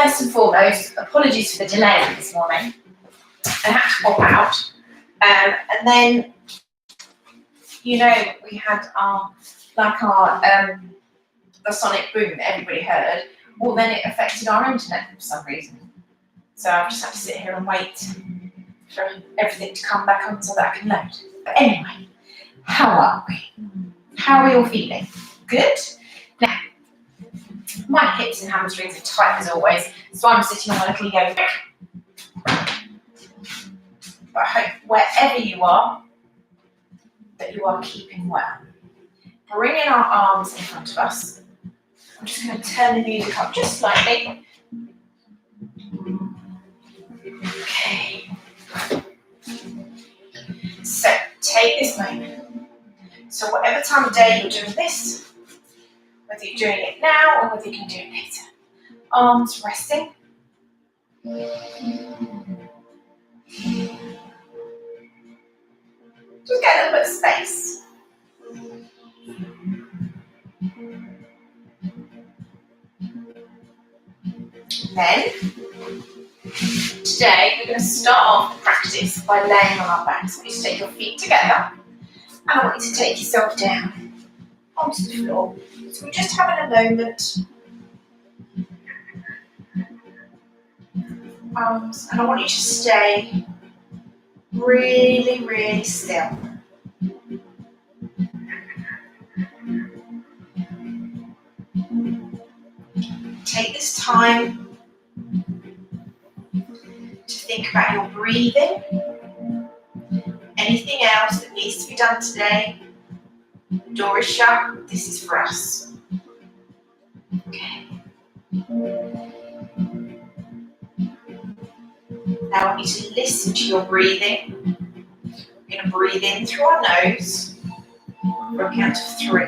first and foremost, apologies for the delay this morning. I had to pop out. And then, you know, we had the sonic boom that everybody heard. Well, then it affected our internet for some reason. So I've just had to sit here and wait for everything to come back on so that I can load. But anyway, how are we? How are we all feeling? Good? Now, my hips and hamstrings are tight as always, so I'm sitting on a little yoga. But I hope wherever you are, that you are keeping well. Bringing our arms in front of us. I'm just going to turn the music up just slightly. Okay. So, take this moment. So whatever time of day you're doing this, whether you're doing it now or whether you can do it later. Arms resting. Just get a little bit of space. Then, today we're going to start off the practice by laying on our backs. I want you to take your feet together and I want you to take yourself down onto the floor. So we're just having a moment. And I want you to stay really, really still. Take this time to think about your breathing. Anything else that needs to be done today. The door is shut. This is for us. Okay. Now I want you to listen to your breathing. We're going to breathe in through our nose for a count of 3.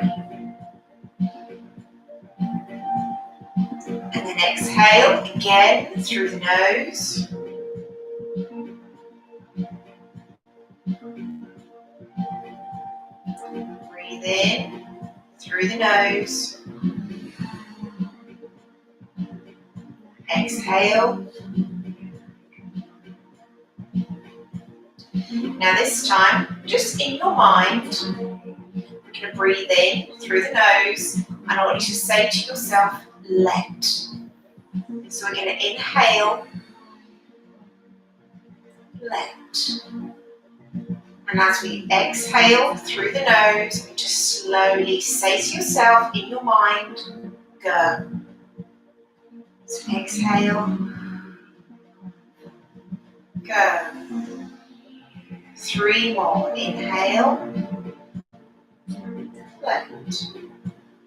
And then exhale again through the nose. Breathe in through the nose. Exhale. Now this time, just in your mind, we're going to breathe in through the nose, and I want you to say to yourself, let. So we're going to inhale, let. And as we exhale through the nose, just slowly say to yourself in your mind, go. So exhale, go. 3 more. Inhale, let.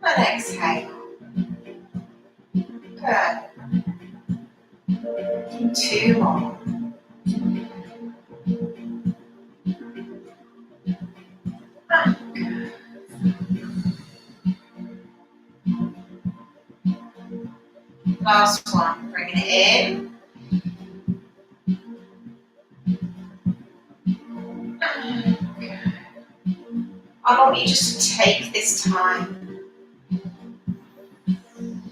And exhale, go. 2 more. And go. Last one. Bringing it in. I want you just to take this time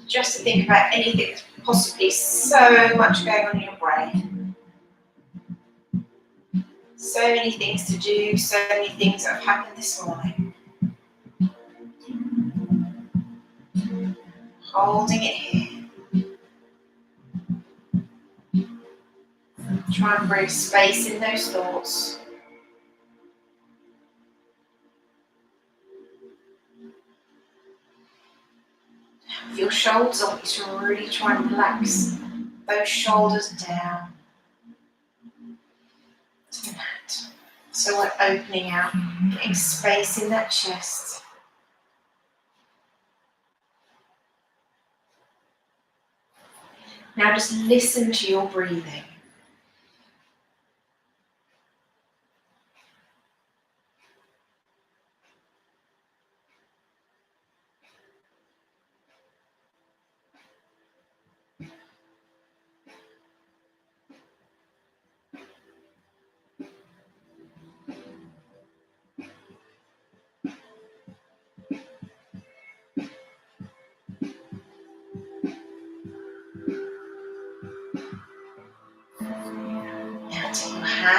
just to think about anything that's possibly so much going on in your brain. So many things to do, so many things that have happened this morning. Holding it here. Try and bring space in those thoughts. With your shoulders, I want you to really try and relax those shoulders down to the mat. So we're opening out, getting space in that chest. Now just listen to your breathing.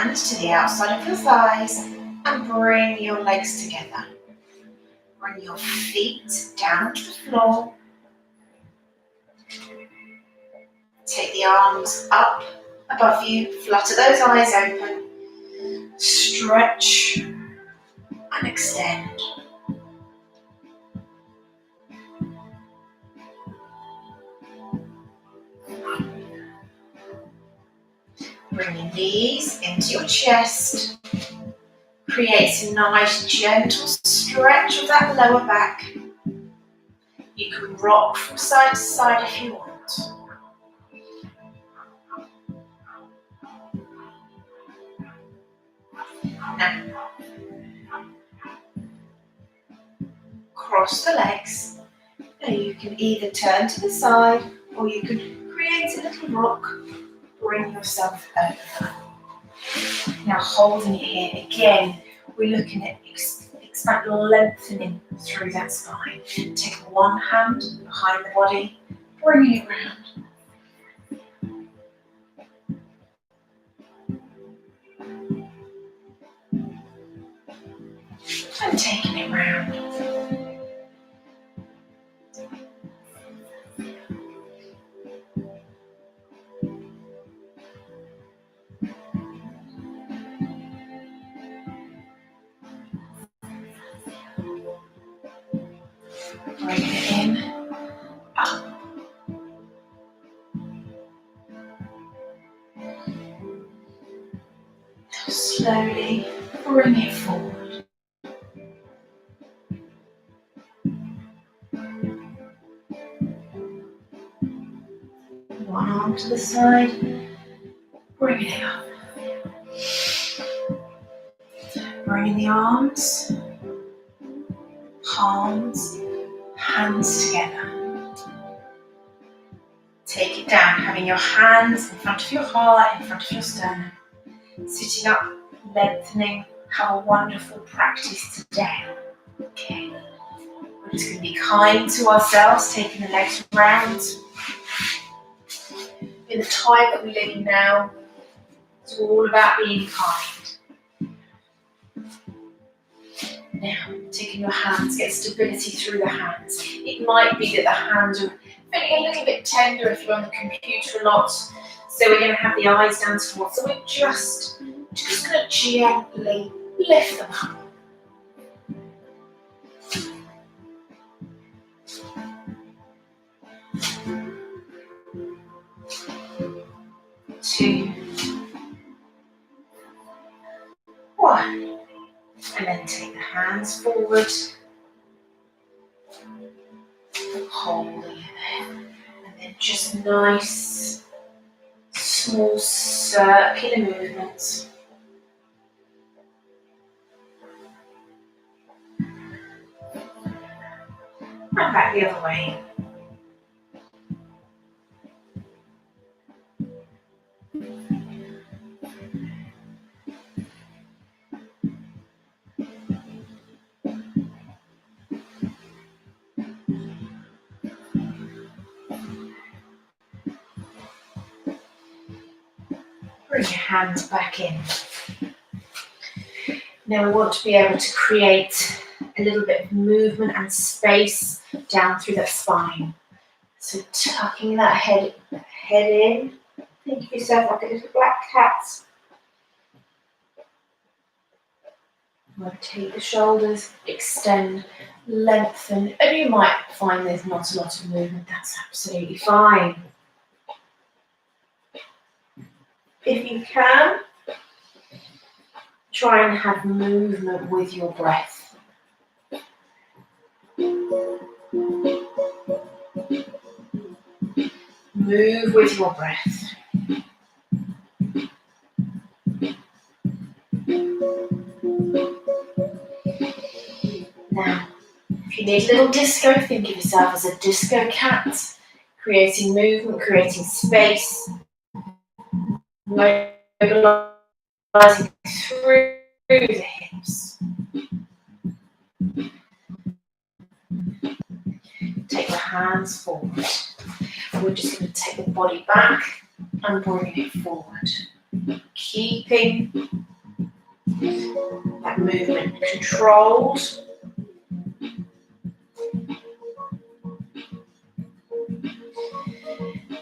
hand to the outside of your thighs and bring your legs together. Bring your feet down to the floor. Take the arms up above you, flutter those eyes open, stretch and extend. Bring your knees into your chest. Create a nice gentle stretch of that lower back. You can rock from side to side if you want. Now, cross the legs. Now you can either turn to the side or you can create a little rock. Bring yourself over. Now holding it here, again, we're looking at expand lengthening through that spine. Take one hand behind the body, bring it round. And taking it round. Bring it in, up. Slowly bring it forward. One arm to the side, bring it up. Bring the arms, palms, hands together. Take it down, having your hands in front of your heart, in front of your sternum. Sitting up, lengthening. Have a wonderful practice today. Okay. We're just going to be kind to ourselves, taking the legs round. In the time that we live in now, it's all about being kind. Now, taking your hands, get stability through the hands. It might be that the hands are feeling a little bit tender if you're on the computer a lot. So we're going to have the eyes down towards. So we're just going to gently lift them up. Two, one, and then take the hands forward, holding it there, and then just nice, small circular movements. And back the other way. Bring your hands back in. Now we want to be able to create a little bit of movement and space down through that spine. So tucking that head in. Think of yourself like a little black cat. Rotate the shoulders, extend, lengthen, and you might find there's not a lot of movement. That's absolutely fine. If you can, try and have movement with your breath. Move with your breath. Now, if you need a little disco, think of yourself as a disco cat, creating movement, creating space, mobilizing through the hips. Take the hands forward. We're just going to take the body back and bring it forward. keeping that movement controlled.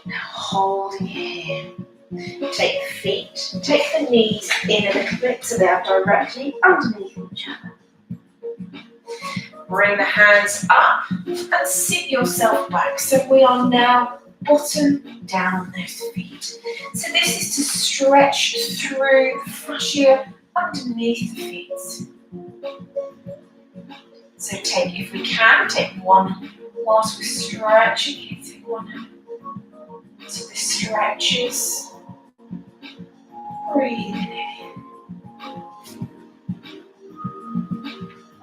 Now holding it here. Take the feet, take the knees in a little bit so they are directly underneath each other. Bring the hands up and sit yourself back. So we are now bottom down on those feet. So this is to stretch through the fascia underneath the feet. So take, if we can, take one whilst we're stretching here. Take one. So this stretches. Breathing in.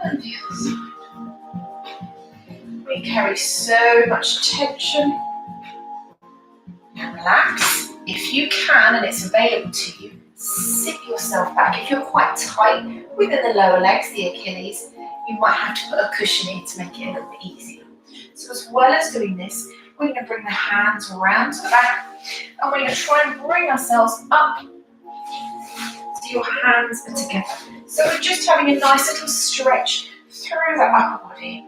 And the other side. We carry so much tension. Now relax. If you can, and it's available to you, sit yourself back. If you're quite tight within the lower legs, the Achilles, you might have to put a cushion in to make it a little bit easier. So as well as doing this, we're going to bring the hands around to the back, and we're going to try and bring ourselves up so your hands are together. So we're just having a nice little stretch through the upper body,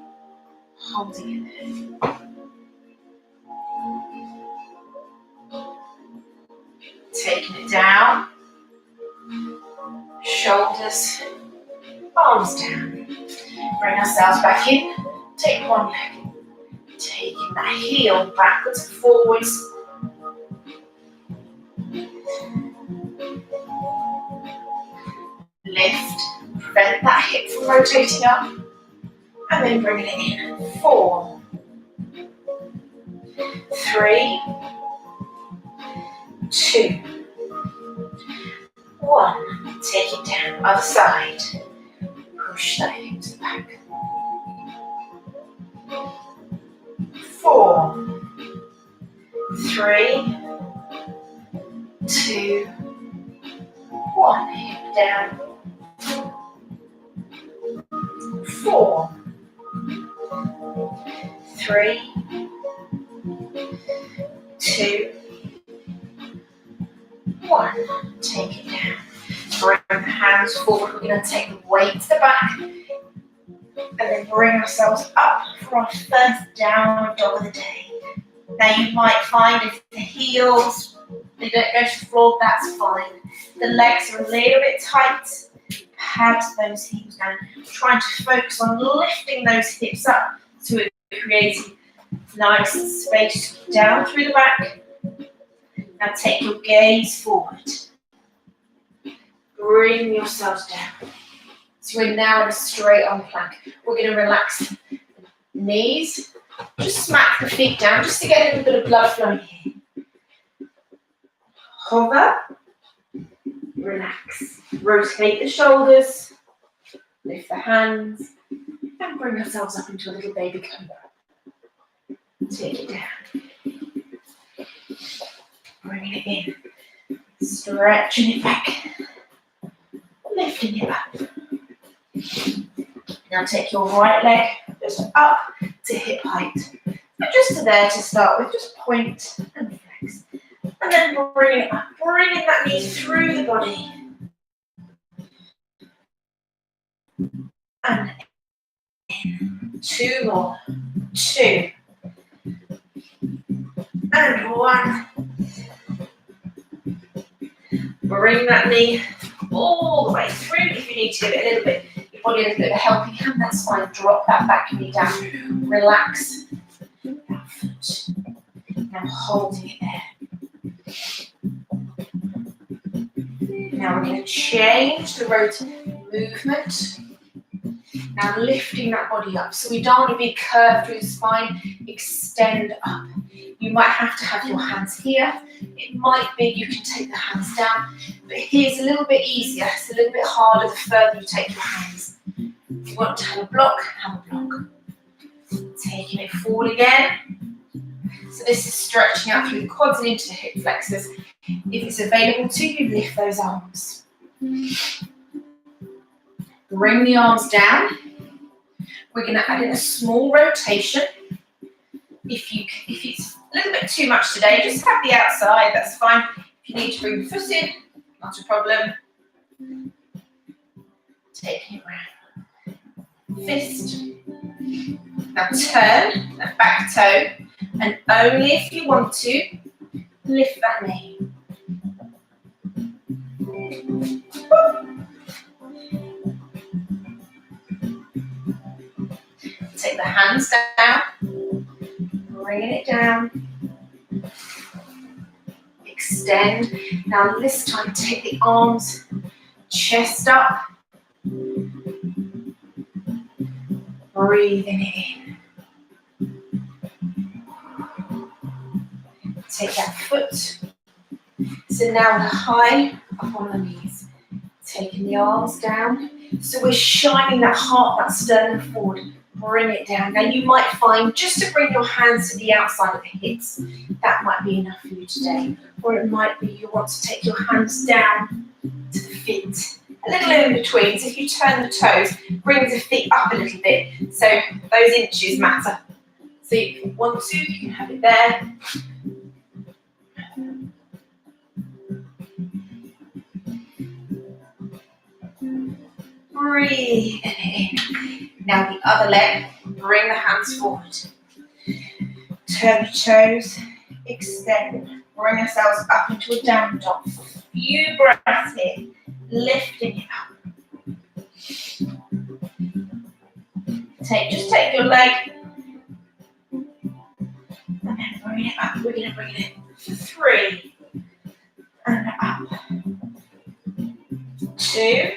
holding it there. Taking it down, shoulders, arms down. Bring ourselves back in, take one leg, taking that heel backwards and forwards. Lift, prevent that hip from rotating up, and then bring it in. 4, 3, 2, 1. Take it down, other side. Push that hip to the back. 4, 3, 2, 1. Hip down. 4, 3, 2, 1. Take it down. Bring the hands forward. We're going to take the weight to the back and then bring ourselves up for our first downward dog of the day. Now you might find if the heels, they don't go to the floor, that's fine. The legs are a little bit tight. Pad those heels down. Trying to focus on lifting those hips up so we're creating nice space down through the back. Now take your gaze forward. Bring yourselves down. So we're now in a straight arm plank. We're going to relax the knees. Just smack the feet down just to get a little bit of blood flowing here. Hover. Relax. Rotate the shoulders. Lift the hands. And bring yourselves up into a little baby cobra. Take it down. Bringing it in. Stretching it back. Lifting it up. Now take your right leg just up to hip height. So just to there to start with, just point and flex. And then bring it up, bringing that knee through the body. And in. 2 more. 2. And 1. Bring that knee all the way through. If you need to give it a little bit, your body a little bit of a helping hand, that's fine. Drop that back knee down. Relax that foot. Now holding it there. Now we're going to change the movement. Now lifting that body up. So we don't want to be curved through the spine. Extend up. You might have to have your hands here. It might be you can take the hands down. But here's a little bit easier. It's a little bit harder the further you take your hands. If you want to have a block, have a block. Taking it forward again. So this is stretching out through the quads and into the hip flexors. If it's available to you, lift those arms. Bring the arms down. We're going to add in a small rotation. If it's a little bit too much today, just have the outside, that's fine. If you need to bring the foot in, not a problem. Taking it round. Fist. Now turn that back toe, and only if you want to, lift that knee. Take the hands down, bringing it down. Extend. Now this time take the arms, chest up. Breathing it in. Take that foot. So now we're high up on the knees. Taking the arms down. So we're shining that heart, that sternum forward. Bring it down. Now you might find just to bring your hands to the outside of the hips, that might be enough for you today. Or it might be you want to take your hands down to the feet. A little in between. So if you turn the toes, bring the feet up a little bit. So those inches matter. So if you want to, you can have it there. Breathe in. Now the other leg, bring the hands forward. Turn the toes, extend. Bring ourselves up into a down dog. Few breaths here, lifting it up. Just take your leg, and then bring it up. We're going to bring it in for 3, and up. 2,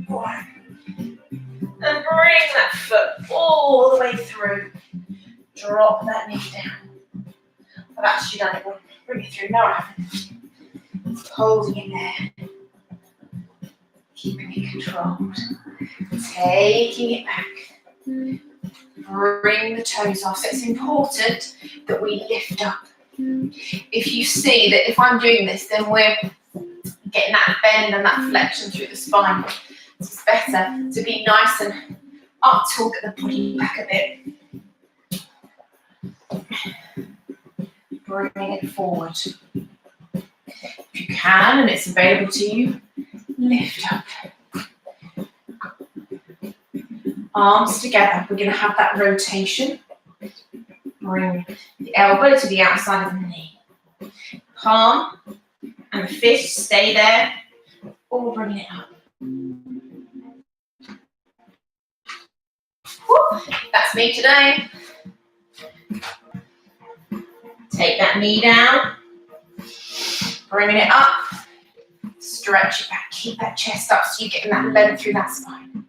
1. And bring that foot all the way through. Drop that knee down. I've actually done it. Bring it through. No, I haven't. Holding it there. Keeping it controlled. Taking it back. Bring the toes off. So it's important that we lift up. If you see that if I'm doing this, then we're getting that bend and that flexion through the spine. It's better to be nice and up to get the body back a bit. Bringing it forward. If you can and it's available to you, lift up. Arms together. We're going to have that rotation. Bring the elbow to the outside of the knee. Palm and the fist stay there. Or bring it up. That's me today. Take that knee down, bringing it up, stretch it back, keep that chest up so you're getting that length through that spine.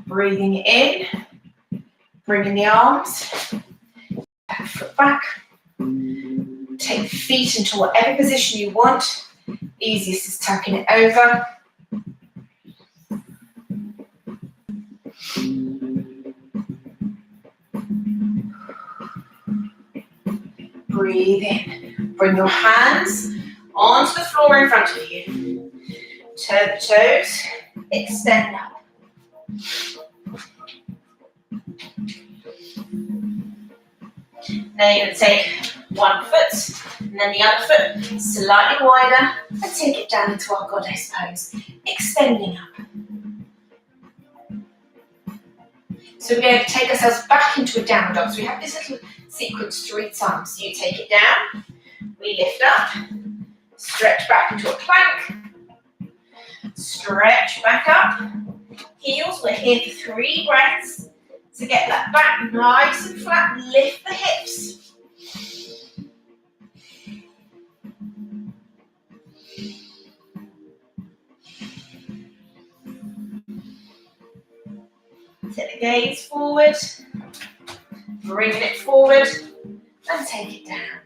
Breathing it in, bringing the arms, back foot back. Take the feet into whatever position you want. Easiest is tucking it over. Breathe in. Bring your hands onto the floor in front of you. Turn the toes, extend up. Now you're going to take one foot and then the other foot slightly wider and take it down into our goddess pose, extending up. So we're going to take ourselves back into a down dog. So we have this little sequence 3 times. So you take it down, we lift up, stretch back into a plank, stretch back up, heels, we're here for 3 breaths. To get that back nice and flat, lift the hips. Take the gaze forward, bring it forward, and take it down.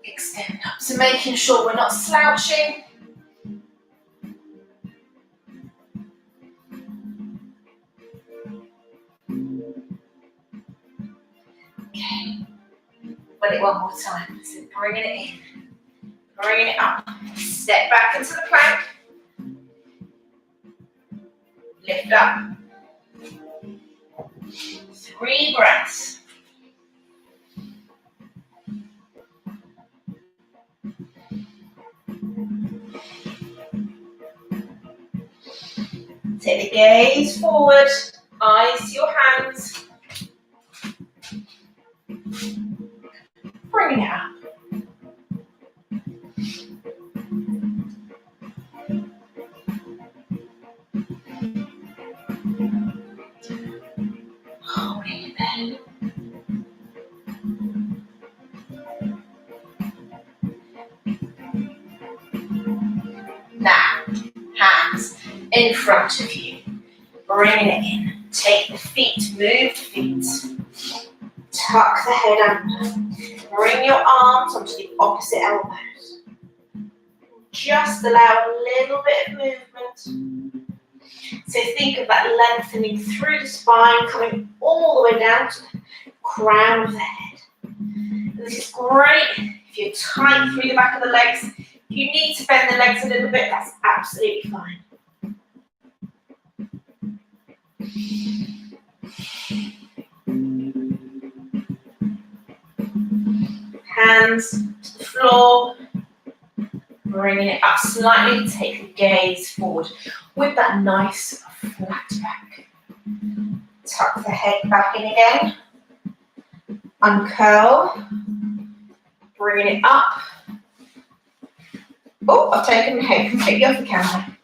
Extend up, so making sure we're not slouching. Okay, put it one more time. So bringing it in, bringing it up. Step back into the plank. Lift up. 3 breaths. Take the gaze forward, eyes to your hands. Bring it up. Holding it there. Now, hands in front of you. Bring it in. Take the feet, move the feet. Tuck the head under. Bring your arms onto the opposite elbows. Just allow a little bit of movement. So think of that lengthening through the spine, coming all the way down to the crown of the head. And this is great if you're tight through the back of the legs. If you need to bend the legs a little bit, that's absolutely fine. Hands to the floor, bringing it up slightly, take the gaze forward with that nice flat back. Tuck the head back in again, uncurl, bringing it up. Oh, I've taken the head completely off the camera.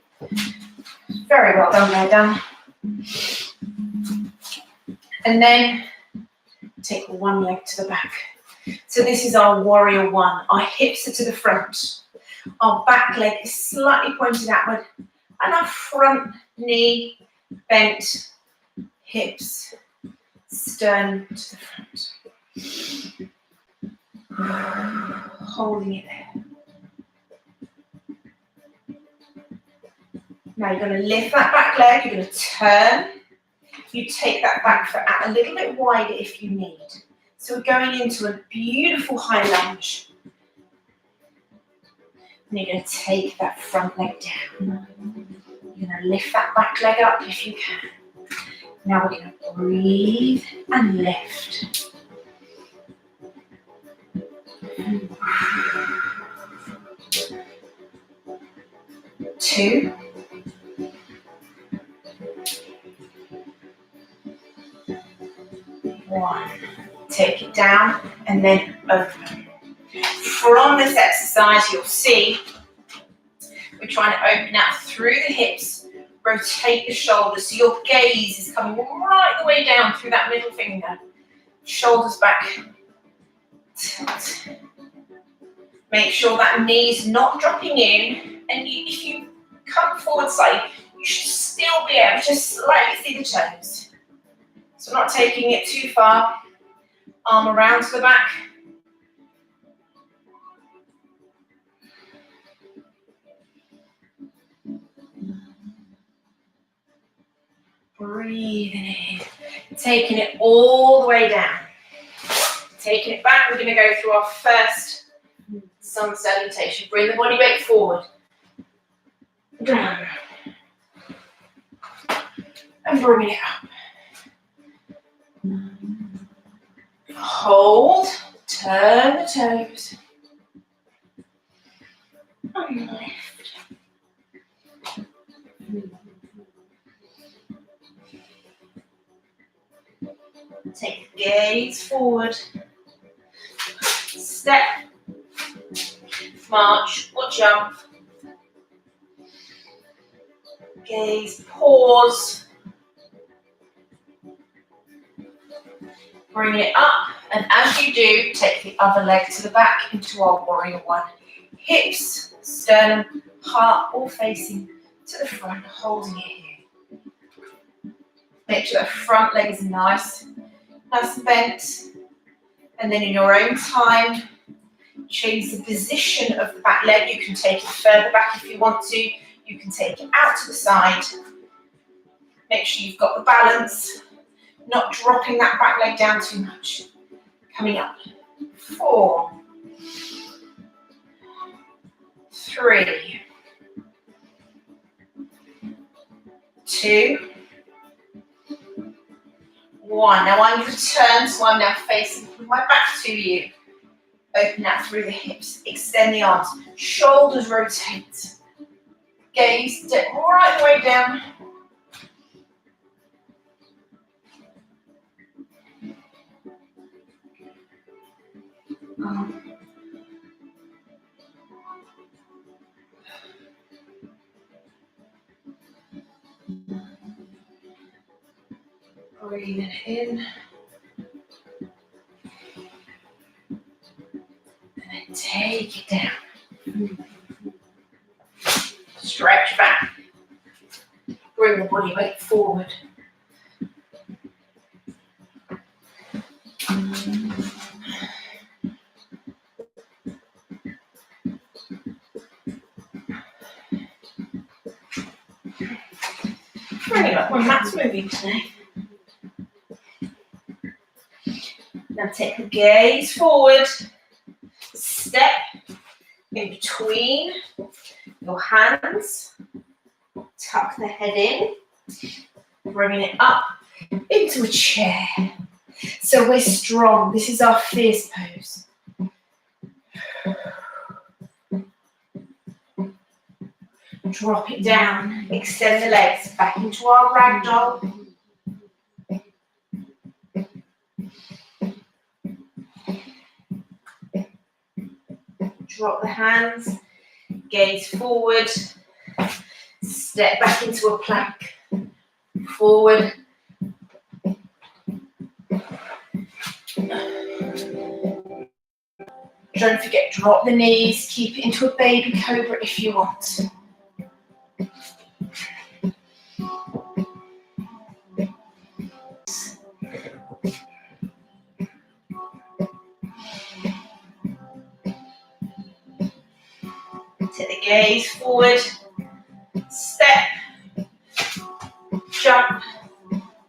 Very well done there, Dan. And then take one leg to the back. So this is our warrior one. Our hips are to the front. Our back leg is slightly pointed outward. And our front knee bent, hips, sternum to the front. Holding it there. Now you're going to lift that back leg, you're going to turn. You take that back foot out a little bit wider if you need. So we're going into a beautiful high lunge. And you're going to take that front leg down. You're going to lift that back leg up if you can. Now we're going to breathe and lift. 2. 1. Take it down and then open. From this exercise, you'll see we're trying to open out through the hips, rotate the shoulders, so your gaze is coming right the way down through that middle finger. Shoulders back. Tilt. Make sure that knee's not dropping in, and if you come forward slightly, you should still be able to slightly see the toes. So not taking it too far. Arm around to the back. Breathing in. Taking it all the way down. Taking it back, we're going to go through our first sun salutation. Bring the body weight forward. Down. And bring it up. Hold. Turn the toes. And lift. Take the gaze forward. Step, march or jump. Gaze, pause. Bring it up, and as you do, take the other leg to the back into our warrior one. Hips, sternum, heart all facing to the front, holding it here. Make sure the front leg is nice and bent. And then in your own time, change the position of the back leg. You can take it further back if you want to. You can take it out to the side. Make sure you've got the balance, not dropping that back leg down too much. Coming up. 4, 3, 2, 1. 1. Now I'm going to turn, so I'm now facing with my back to you. Open out through the hips, extend the arms, shoulders rotate. Gaze step right the way down. Breathing it in. And then take it down. Stretch back. Bring the body weight forward. Bring it up, my mat's moving today. Now take the gaze forward. Step in between your hands. Tuck the head in. Bringing it up into a chair. So we're strong. This is our fierce pose. Drop it down. Extend the legs back into our ragdoll. Drop the hands. Gaze forward. Step back into a plank. Forward. Don't forget, drop the knees. Keep it into a baby cobra if you want. Take the gaze forward. Step. Jump.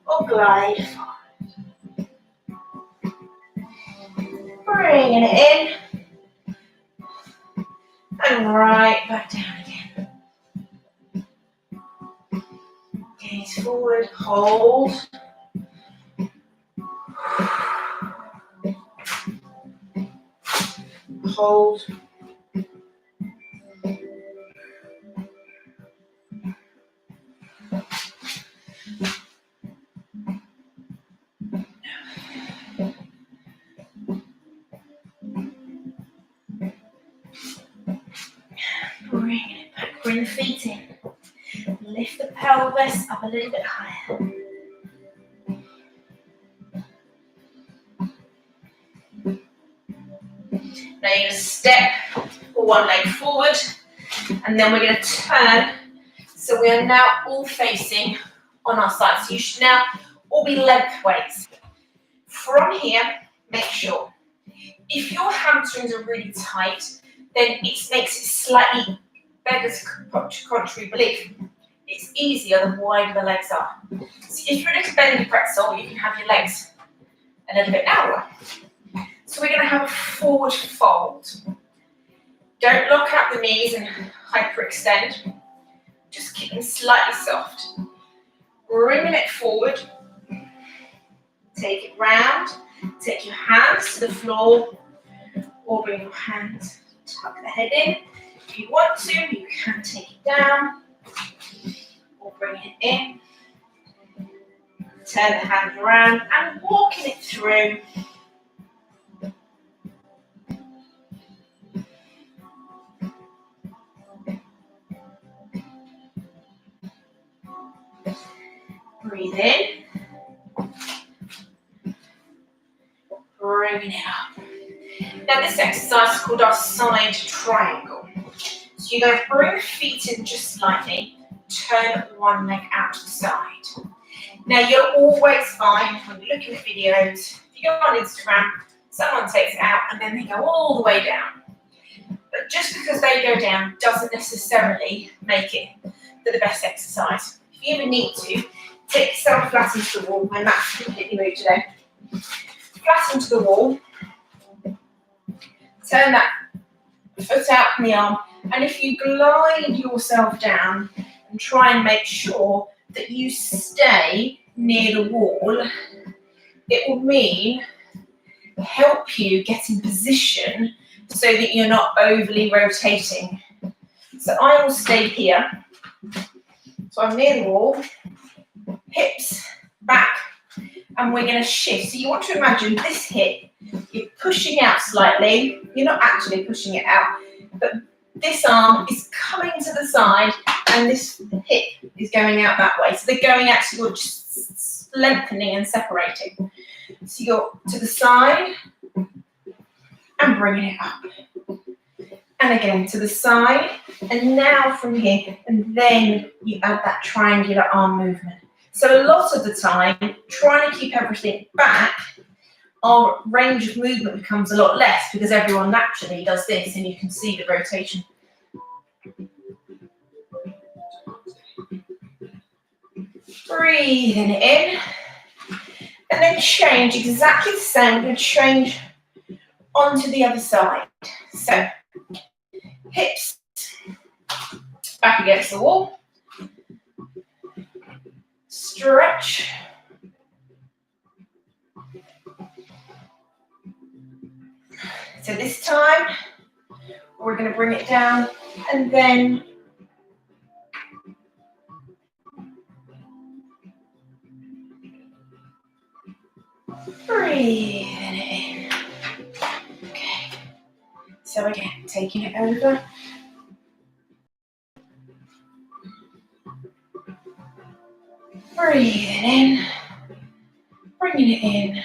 Or glide. Bringing it in. And right back down again. Gaze forward, hold. Hold. Bring it back, bring the feet in. Lift the pelvis up a little bit higher. Now you're going to step one leg forward, and then we're going to turn. So we are now all facing on our side. So you should now all be lengthways. From here, make sure, if your hamstrings are really tight, then it makes it slightly better to contrary belief. It's easier the wider the legs are. So if you're an extended pretzel, you can have your legs a little bit narrower. So we're going to have a forward fold. Don't lock out the knees and hyperextend. Just keep them slightly soft. Bringing it forward. Take it round. Take your hands to the floor. Or bring your hands, tuck the head in. If you want to, you can take it down. Or bring it in. Turn the hands around and walking it through. Breathe in. Bringing it up. Now this exercise is called our side triangle. So you're going to bring the feet in just slightly, turn one leg out to the side. Now you're always find when you're looking at videos, if you go on Instagram, someone takes it out and then they go all the way down. But just because they go down doesn't necessarily make it the best exercise. If you ever need to, take yourself flat into the wall. My mat's completely moved today. Flat into the wall. Turn that foot out from the arm. And if you glide yourself down and try and make sure that you stay near the wall, it will mean help you get in position so that you're not overly rotating. So I will stay here. So I'm near the wall, hips back, and we're going to shift. So you want to imagine this hip, you're pushing out slightly. You're not actually pushing it out, but this arm is coming to the side and this hip is going out that way. So they're going out, so you're just lengthening and separating. So you're to the side and bringing it up. And again to the side, and now from here, and then you add that triangular arm movement. So a lot of the time, trying to keep everything back, our range of movement becomes a lot less because everyone naturally does this, and you can see the rotation. Breathing it in, and then change exactly the same. We're going to change onto the other side. So hips back against the wall. Stretch. So this time, we're going to bring it down and then breathing it in. Okay. So again, taking it over. Breathing in, bringing it in,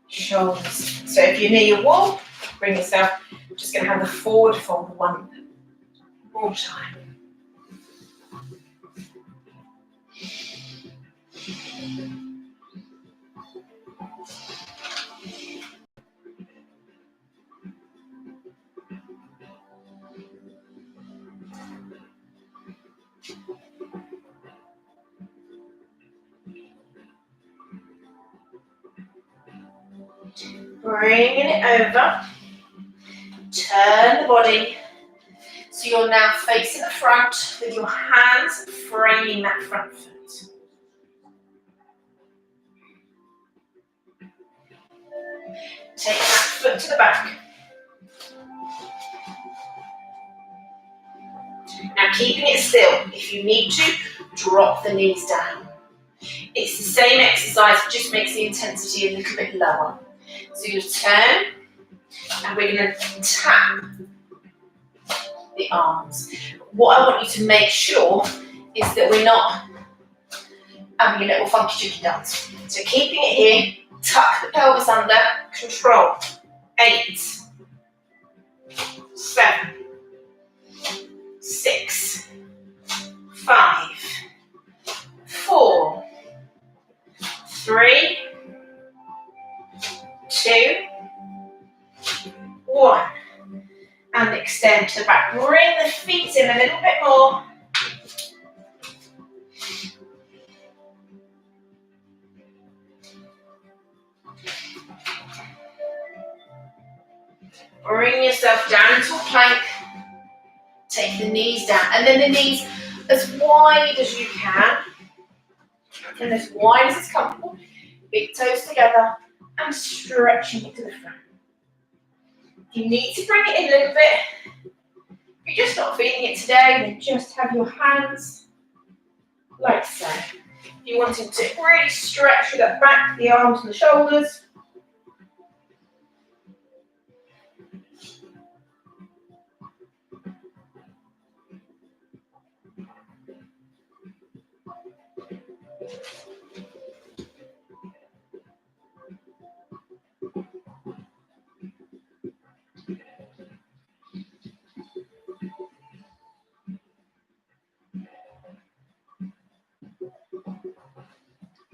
shoulders. So if you're near your wall, bring yourself, just going to have the forward fold one more time. Bringing it over, turn the body, so you're now facing the front with your hands framing that front foot. Take that foot to the back. Now keeping it still, if you need to, drop the knees down. It's the same exercise, it just makes the intensity a little bit lower. So you turn, and we're going to tap the arms. What I want you to make sure is that we're not having a little funky chicken dance. So keeping it here, tuck the pelvis under, control. 8, 7, 6, 5, 4, 3, 2, 1. And extend to the back. Bring the feet in a little bit more. Bring yourself down into a plank. Take the knees down. And then the knees as wide as you can. And as wide as it's comfortable. Big toes together. And stretching it to the front. You need to bring it in a little bit. If you're just not feeling it today, then just have your hands like so. If you wanted to really stretch with that back, the arms and the shoulders.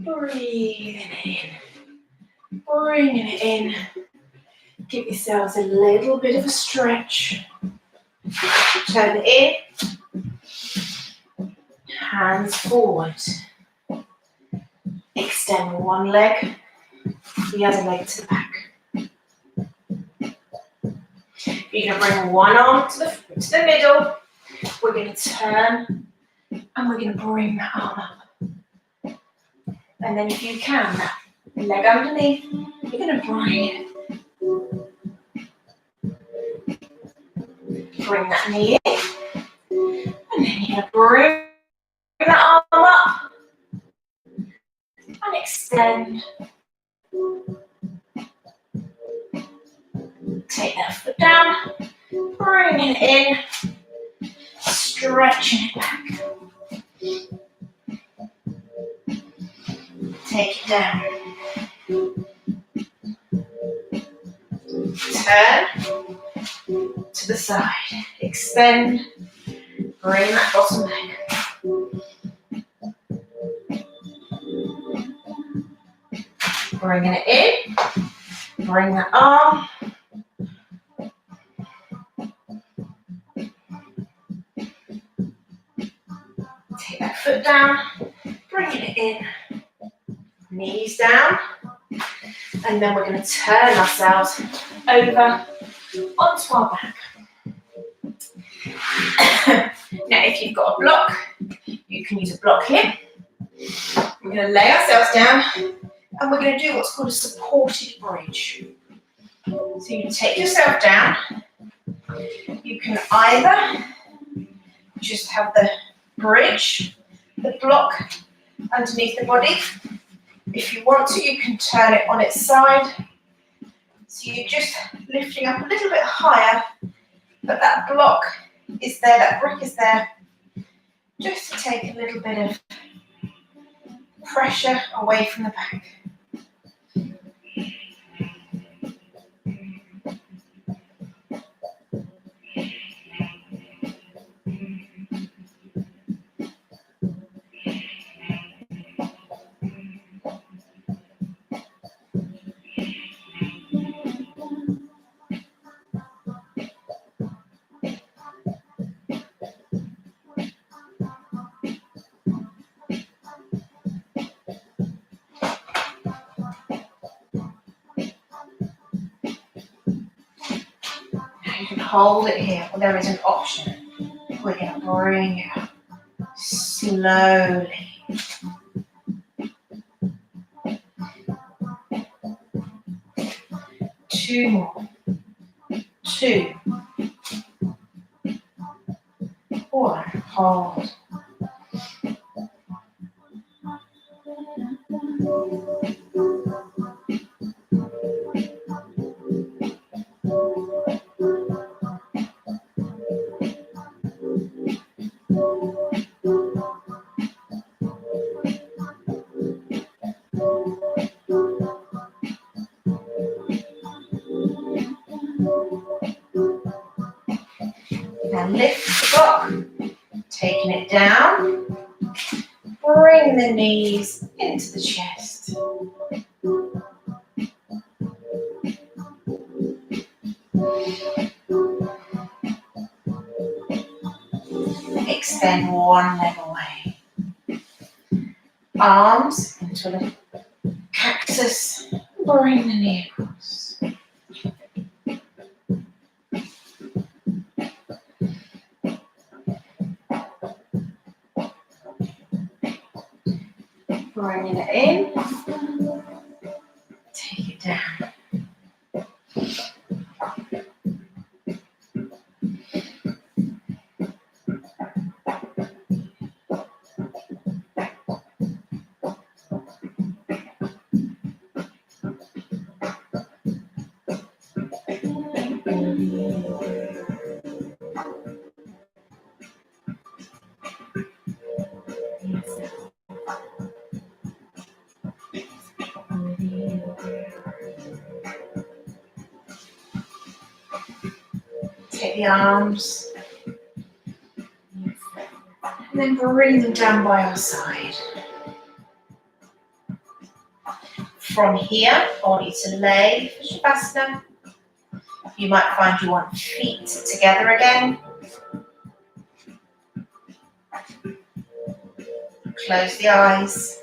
Breathing in, bringing it in. Give yourselves a little bit of a stretch. Turn it in. Hands forward. Extend one leg, the other leg to the back. You're going to bring one arm to the middle. We're going to turn and we're going to bring that arm up. And then if you can, leg underneath. You're going to bring that knee in, and then you're going to bring that arm up and extend. Take that foot down, bring it in, stretching it back. Take it down. Turn to the side. Extend. Bring that bottom leg. Bringing it in. Bring that arm. Take that foot down. Bringing it in. Knees down. And then we're going to turn ourselves over onto our back. Now, if you've got a block, you can use a block here. We're going to lay ourselves down and we're going to do what's called a supported bridge. So you take yourself down. You can either just have the bridge, the block underneath the body. If you want to, you can turn it on its side. So you're just lifting up a little bit higher, but that block is there, that brick is there, just to take a little bit of pressure away from the back. Hold it here. Well, there is an option. We're going to bring it up slowly. Two more. 2, 1. Hold. Now lift the block, taking it down, bring the knees into the chest. Extend one leg away. Arms into the cactus, bring the knee across. Bringing it in, take it down. Take the arms and then bring them down by our side. From here, I want you to lay for Shavasana. You might find you want feet together again. Close the eyes.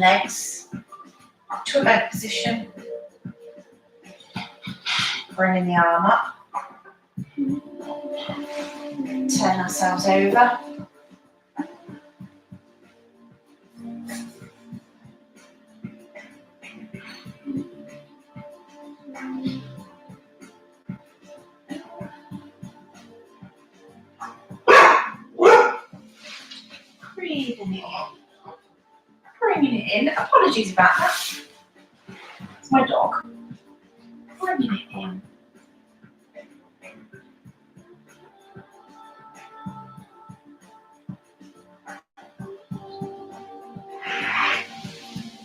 legs to a bed position. Bringing the arm up. Turn ourselves over. Breathing it in. Bringing it in. Apologies about that. It's my dog. Bringing it in.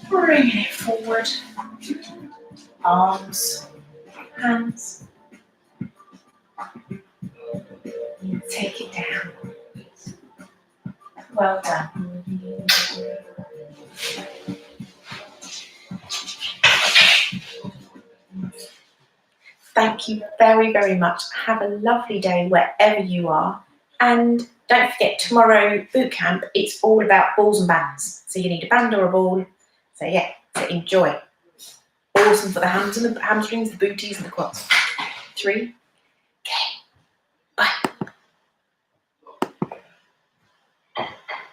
Bringing it forward. Arms, hands. And take it down. Well done. Thank you very, very much. Have a lovely day wherever you are. And don't forget, tomorrow boot camp, it's all about balls and bands. So you need a band or a ball. So yeah, so enjoy. Awesome for the hands and the hamstrings, the booties and the quads. 3. Okay.